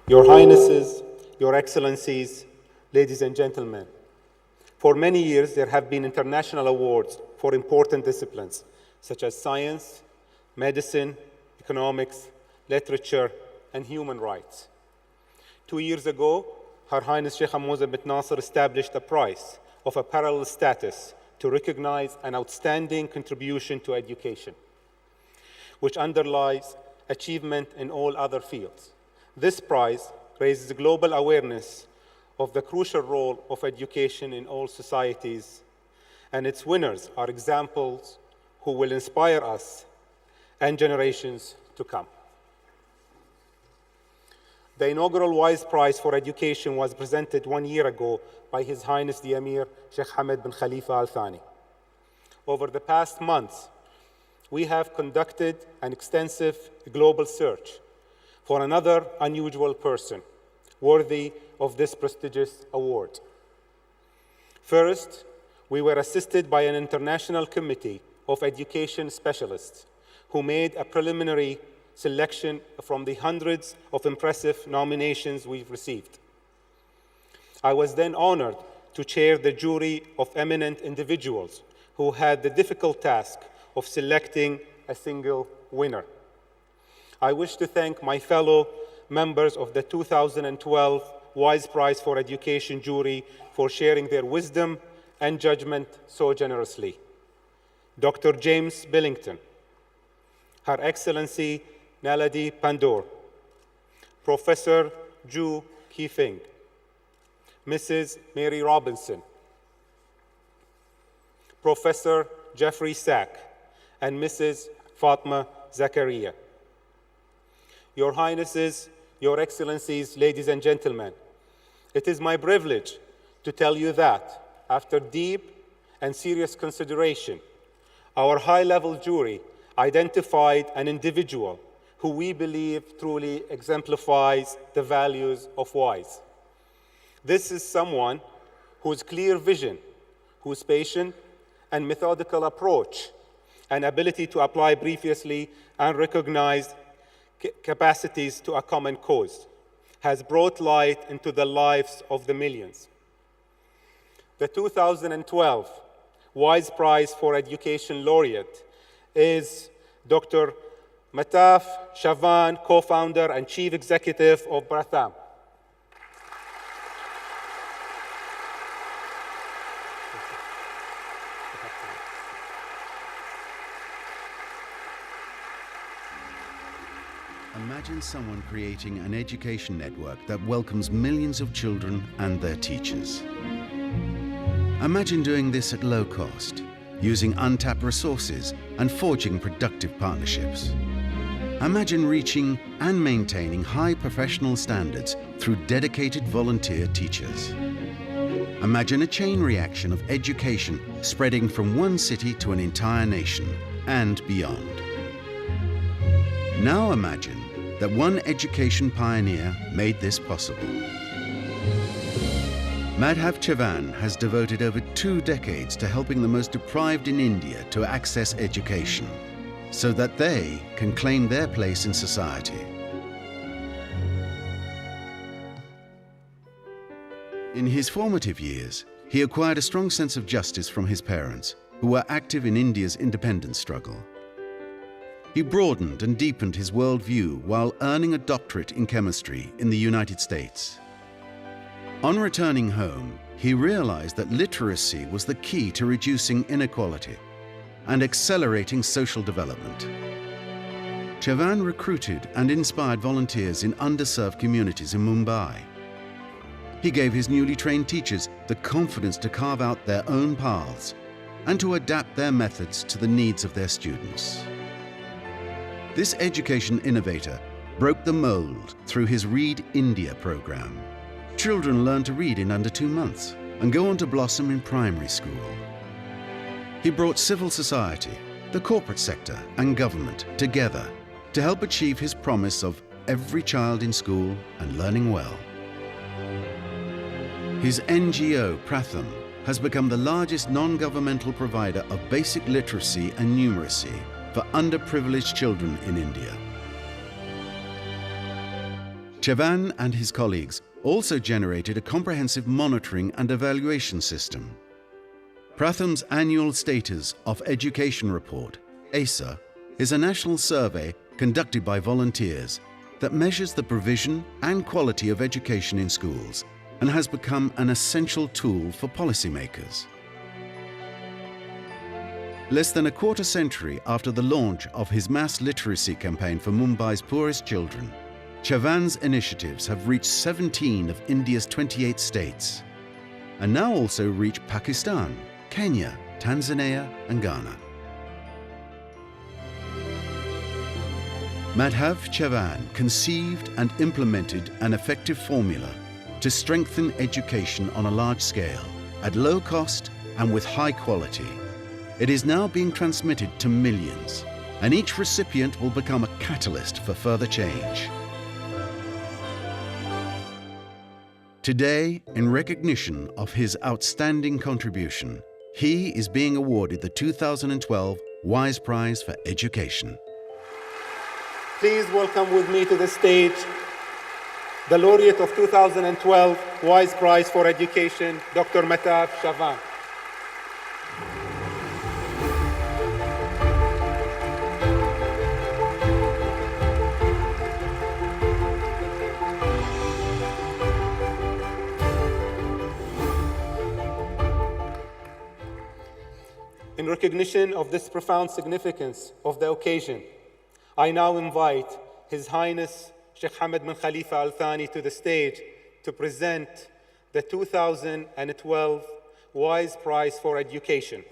Your Highnesses, Your Excellencies, ladies and gentlemen, for many years there have been international awards for important disciplines such as science, medicine, economics, literature, and human rights. 2 years ago, Her Highness Sheikh Hamouza bint Nasser established a prize of a parallel status to recognize an outstanding contribution to education, which underlies achievement in all other fields. This prize raises global awareness of the crucial role of education in all societies, and its winners are examples who will inspire us and generations to come. The inaugural Wise Prize for Education was presented 1 year ago by His Highness the Emir Sheikh Hamad bin Khalifa Al Thani. Over the past months, we have conducted an extensive global search for another unusual person worthy of this prestigious award. First, we were assisted by an international committee of education specialists who made a preliminary selection from the hundreds of impressive nominations we've received. I was then honored to chair the jury of eminent individuals who had the difficult task of selecting a single winner. I wish to thank my fellow members of the 2012 Wise Prize for Education jury for sharing their wisdom and judgment so generously. Dr. James Billington, Her Excellency Naledi Pandor, Professor Ju Keefing, Mrs. Mary Robinson, Professor Jeffrey Sack, and Mrs. Fatma Zakaria. Your Highnesses, Your Excellencies, ladies and gentlemen, it is my privilege to tell you that, after deep and serious consideration, our high-level jury identified an individual who we believe truly exemplifies the values of WISE. This is someone whose clear vision, whose patient and methodical approach, and ability to apply previously unrecognized capacities to a common cause has brought light into the lives of the millions. The 2012 Wise Prize for Education Laureate is Dr. Madhav Chavan, co-founder and chief executive of Pratham. Imagine someone creating an education network that welcomes millions of children and their teachers. Imagine doing this at low cost, using untapped resources and forging productive partnerships. Imagine reaching and maintaining high professional standards through dedicated volunteer teachers. Imagine a chain reaction of education spreading from one city to an entire nation and beyond. Now imagine that one education pioneer made this possible. Madhav Chavan has devoted over 2 decades to helping the most deprived in India to access education, so that they can claim their place in society. In his formative years, he acquired a strong sense of justice from his parents, who were active in India's independence struggle. He broadened and deepened his worldview while earning a doctorate in chemistry in the United States. On returning home, he realized that literacy was the key to reducing inequality and accelerating social development. Chavan recruited and inspired volunteers in underserved communities in Mumbai. He gave his newly trained teachers the confidence to carve out their own paths and to adapt their methods to the needs of their students. This education innovator broke the mold through his Read India program. Children learn to read in under 2 months and go on to blossom in primary school. He brought civil society, the corporate sector, and government together to help achieve his promise of every child in school and learning well. His NGO, Pratham, has become the largest non-governmental provider of basic literacy and numeracy for underprivileged children in India. Chavan and his colleagues also generated a comprehensive monitoring and evaluation system. Pratham's annual Status of Education Report, ASA, is a national survey conducted by volunteers that measures the provision and quality of education in schools and has become an essential tool for policymakers. Less than a quarter century after the launch of his mass literacy campaign for Mumbai's poorest children, Chavan's initiatives have reached 17 of India's 28 states, and now also reach Pakistan, Kenya, Tanzania, and Ghana. Madhav Chavan conceived and implemented an effective formula to strengthen education on a large scale, at low cost and with high quality. It is now being transmitted to millions, and each recipient will become a catalyst for further change. Today, in recognition of his outstanding contribution, he is being awarded the 2012 Wise Prize for Education. Please welcome with me to the stage the Laureate of 2012 Wise Prize for Education, Dr. Madhav Chavan. In recognition of this profound significance of the occasion, I now invite His Highness Sheikh Hamad bin Khalifa Al Thani to the stage to present the 2012 Wise Prize for Education.